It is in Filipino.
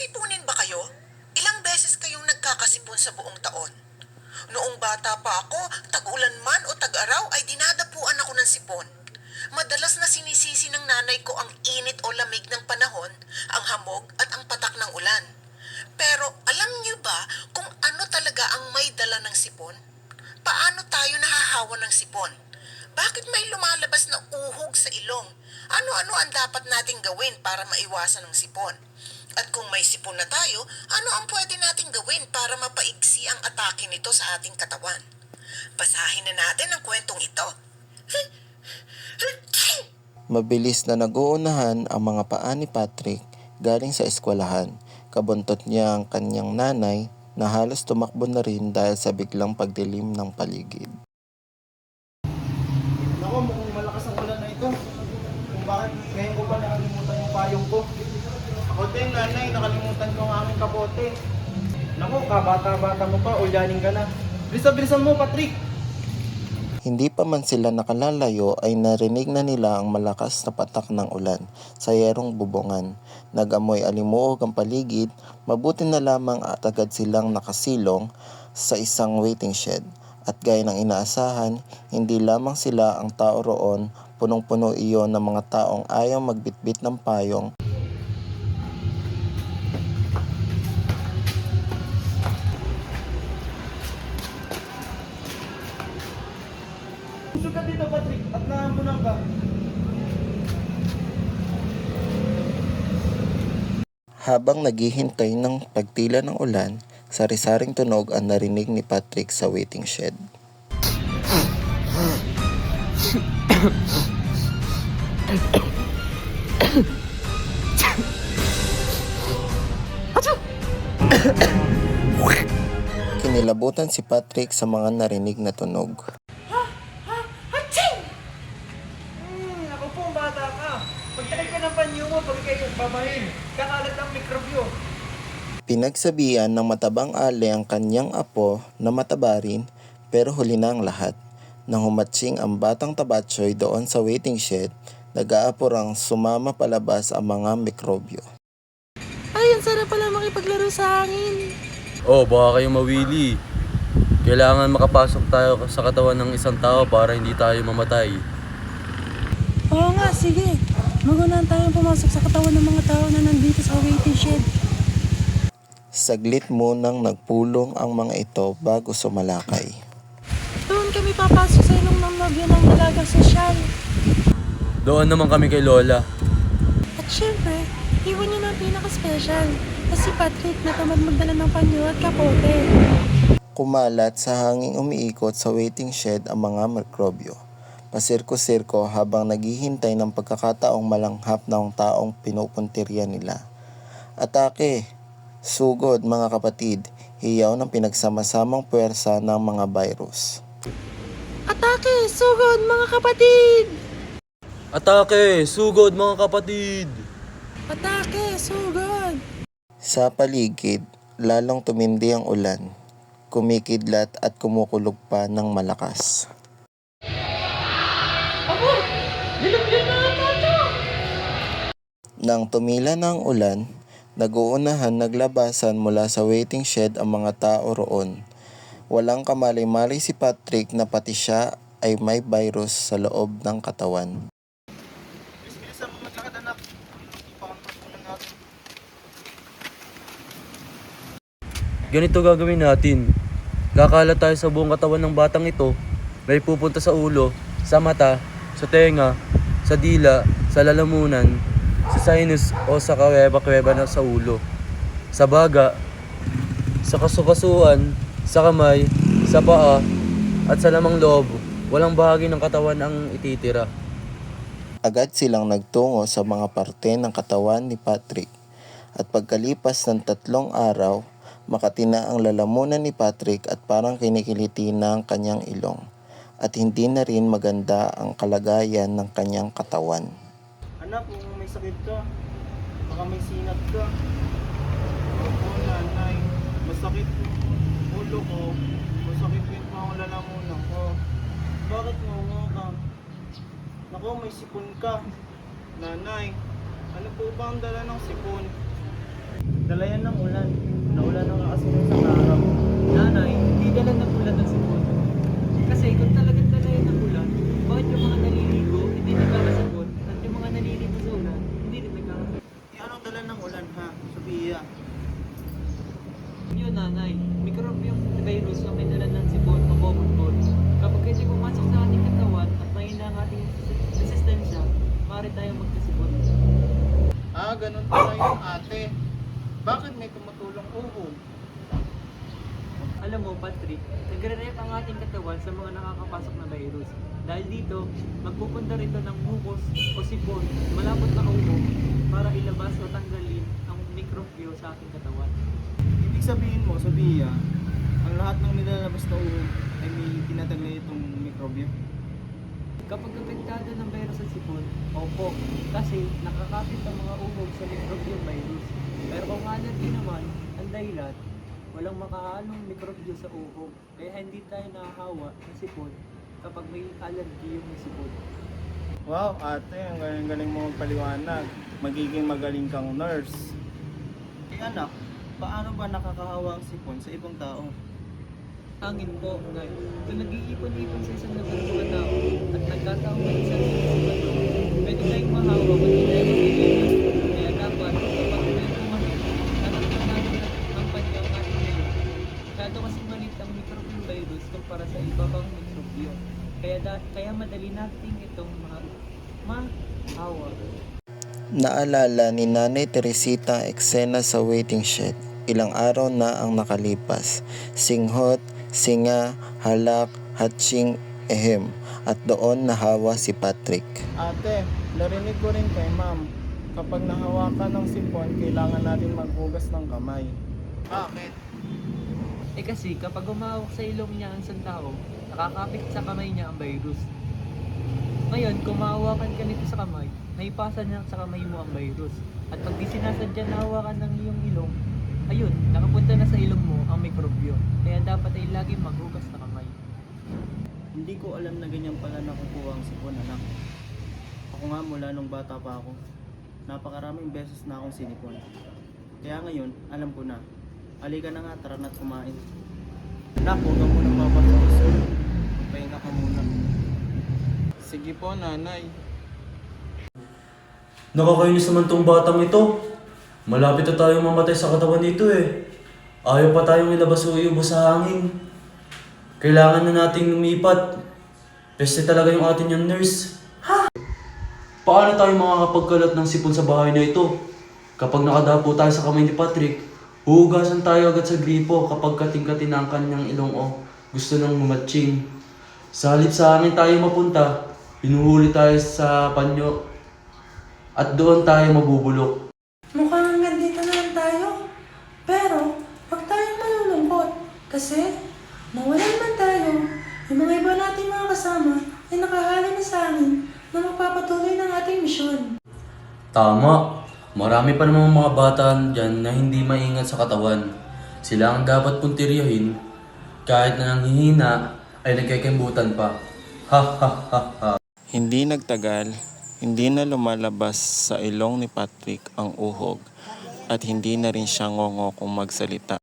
Sipunin ba kayo? Ilang beses kayong nagkakasipon sa buong taon? Noong bata pa ako, tag-ulan man o tag-araw ay dinadapuan ako ng sipon. Madalas na sinisisi ng nanay ko ang init o lamig ng panahon, ang hamog at ang patak ng ulan. Pero alam niyo ba kung ano talaga ang may dala ng sipon? Paano tayo nahahawa ng sipon? Bakit may lumalabas na uhog sa ilong? Ano-ano ang dapat nating gawin para maiwasan ng sipon? At kung may sipon na tayo, ano ang pwede nating gawin para mapaigsi ang atake nito sa ating katawan? Basahin na natin ang kwentong ito. Mabilis na nag-uunahan ang mga paa ni Patrick galing sa eskwelahan. Kabuntot niya ang kanyang nanay na halos tumakbo na rin dahil sa biglang pagdilim ng paligid. Naku, mukhang malakas ang ulan na ito. Kung bakit ngayon ko pa nakalimutan yung payong ko. Ako din, nanay, nakalimutan ko ang aming kapote. Naku, kabata-bata mo pa, ulyanin ka na. Bilisan mo, Patrick! Hindi pa man sila nakalalayo ay narinig na nila ang malakas na patak ng ulan sa yerong bubongan. Nag-amoy alimuog ang paligid, mabuti na lamang at agad silang nakasilong sa isang waiting shed. At gaya ng inaasahan, hindi lamang sila ang tao roon, punong-puno iyon ng mga taong ayaw magbitbit ng payong. Puso ka dito, Patrick, at nahambunan ka. Habang naghihintay ng pagtila ng ulan, sari-saring tunog ang narinig ni Patrick sa waiting shed. Kinilabutan si Patrick sa mga narinig na tunog. Ako po, bata ka. Pagtakay ka ng panyo mo, pag kayo babahin. Kakalat ang mikrobyo. Pinagsabihan ng matabang ale ang kanyang apo na mataba rin, pero huli na ang lahat. Nang humatsing ang batang tabatsoy doon sa waiting shed, nag-aapurang sumama palabas ang mga mikrobyo. Ay, ang sarap pala makipaglaro sa hangin. Oh, baka kayo mawili. Kailangan makapasok tayo sa katawan ng isang tao para hindi tayo mamatay. Oo nga, sige. Magunahan tayong pumasok sa katawan ng mga tao na nandito sa waiting shed. Saglit munang nagpulong ang mga ito bago sumalakay. Doon kami papasok sa ilong ng nobyo ng dalagang sosyal. Doon naman kami kay Lola. At syempre, iwan niyo na ang pinaka-special. Kasi Patrick natamad magdala ng panyo at kapote. Kumalat sa hanging umiikot sa waiting shed ang mga mikrobyo. Pasirko-sirko habang naghihintay ng pagkakataong malanghap ng taong pinupuntirya nila. Atake! Sugod mga kapatid, hiyaw ng pinagsama-samang puwersa ng mga virus. Atake! Sugod mga kapatid! Atake! Sugod mga kapatid! Atake! Sugod! Sa paligid, lalong tumindi ang ulan, kumikidlat at kumukulog pa ng malakas. Nang tumila na ang ulan, nag-uunahan naglabasan mula sa waiting shed ang mga tao roon. Walang kamali-mali si Patrick na pati siya ay may virus sa loob ng katawan. Bilisan mo maglakad, anak. Ipangangkas mo na natin. Ganito gagawin natin. Kakalat tayo sa buong katawan ng batang ito. May pupunta sa ulo, sa mata, sa tenga, sa dila, sa lalamunan, sa sinus o sa kaweba-kweba na sa ulo, sa baga, sa kasukasuan, sa kamay, sa paa, at sa lamang loob. Walang bahagi ng katawan ang ititira. Agad silang nagtungo sa mga parte ng katawan ni Patrick at pagkalipas ng 3 araw, makati na ang lalamunan ni Patrick at parang kinikiliti na ang kanyang ilong at hindi na rin maganda ang kalagayan ng kanyang katawan. Anak, kung may sakit ka, baka may sinat ka. Oo, nanay. Masakit yung ulo ko. Masakit yung mga lalamunan ko. Bakit nga ka? Naku, may sipon ka. Nanay, ano po ba ang dala ng sipon? Dala yan ng ulan. Naulan na nga kasi nung isang araw. Nanay, hindi dala ng ulan ng sipon. Kasi kung talagang dala yan ng ulan, bakit yung mga naliligo hindi nagkakasipon at yung mga naliligo sa ulan hindi rin nagkakasipon? Anong dala ng ulan ha, Sophia? Yun nanay, microbial virus na may dala ng sipon o common cold. Kapag ito pumasok sa ating katawan at mahina ang ating resistensya, maaari tayong magkasipon. Ganun pala yun ate. Bakit may tumutulong uhog? Alam mo, Patrick, nagre-rep ang ating katawan sa mga nakakapasok na virus. Dahil dito, magpupunta rito ng mucus o sipon, malapot na uhog para ilabas o tanggalin ang mikrobyo sa ating katawan. Ibig sabihin mo, Sophia, ang lahat ng nilalabas na uhog ay may tinataglay itong mikrobyo? Kapag apektado ng virus sa sipon, opo, kasi nakakapit ang mga uhog sa mikrobyo virus. Pero kung allergy naman, ang dahilan, walang makaalong mikrobyo sa uhog, kaya hindi tayo nakahawa ng sipon kapag may allergy yung sipon. Wow, ate, ang galing-galing mo magpaliwanag. Magiging magaling kang nurse. Anak, paano ba nakakahawa ang sipon sa ibang tao? Angin po, ngay. Kung nag-iipon-ipon sa isang lugar ng mga tao at nagkataong may isang sipon, pwede tayong mahawa kung hindi tayo mag-iingat. Kaya dapat, kapag may pumalit, natin natin ang panyang ating ngayon. Kado kasi malit ang microbial virus kumpara sa iba pang mikrobyo. Kaya madali natin itong mahawa. Naalala ni Nanay Teresita ang eksena sa waiting shed. Ilang araw na ang nakalipas. Singhot, singa, halak, hatching, ehem. At doon nahawa si Patrick. Ate, narinig ko rin kay ma'am. Kapag nahawakan ng sipon, kailangan natin maghugas ng kamay. Bakit? Eh kasi kapag umawak sa ilong niya ang isang tao, nakakapit sa kamay niya ang virus. Ngayon, kung mahawakan ka nito sa kamay, naipasa niya sa kamay mo ang virus. At pag di sinasadya na hawakan ng iyong ilong, ayun, nakapunta na sa ilong mo ang mikrobyo. Kaya dapat ay laging maghugas na kamay. Hindi ko alam na ganyan pala nakukuha ang sipon, anak. Ako nga mula nung bata pa ako, napakaraming beses na akong sinipon. Kaya ngayon, alam ko na. Halika na nga, tara na't kumain. Anak, huwag ka munang mapapasok. Pahinga ka muna. Sige po, nanay. Nakakainis naman tong batang ito. Malapit na tayong mamatay sa katawan nito eh. Ayaw pa tayong ilabas o iubos sa hangin. Kailangan na nating lumipat. Peste talaga yung atin yung nurse. Ha? Paano tayo makakapagkalat ng sipon sa bahay na ito? Kapag nakadapo tayo sa kamay ni Patrick, huhugasan tayo agad sa gripo kapag kating-kating ang kanyang ilong o gusto nang mumatching. Sa halip sa hangin tayo mapunta, hinuhuli tayo sa panyo at doon tayo mabubulok. Mukhang hanggang dito na lang tayo. Pero, huwag tayong malulungkot. Kasi, mawalan man tayo, yung mga iba nating mga kasama ay nakahali na sa amin na magpapatuloy ng ating misyon. Tama. Marami pa namang mga bata dyan na hindi maingat sa katawan. Sila ang dapat puntiryahin. Kahit na nanghihina ay nagkikimbutan pa. Ha ha ha ha. Hindi nagtagal, hindi na lumalabas sa ilong ni Patrick ang uhog at hindi na rin siya ngongo kung magsalita.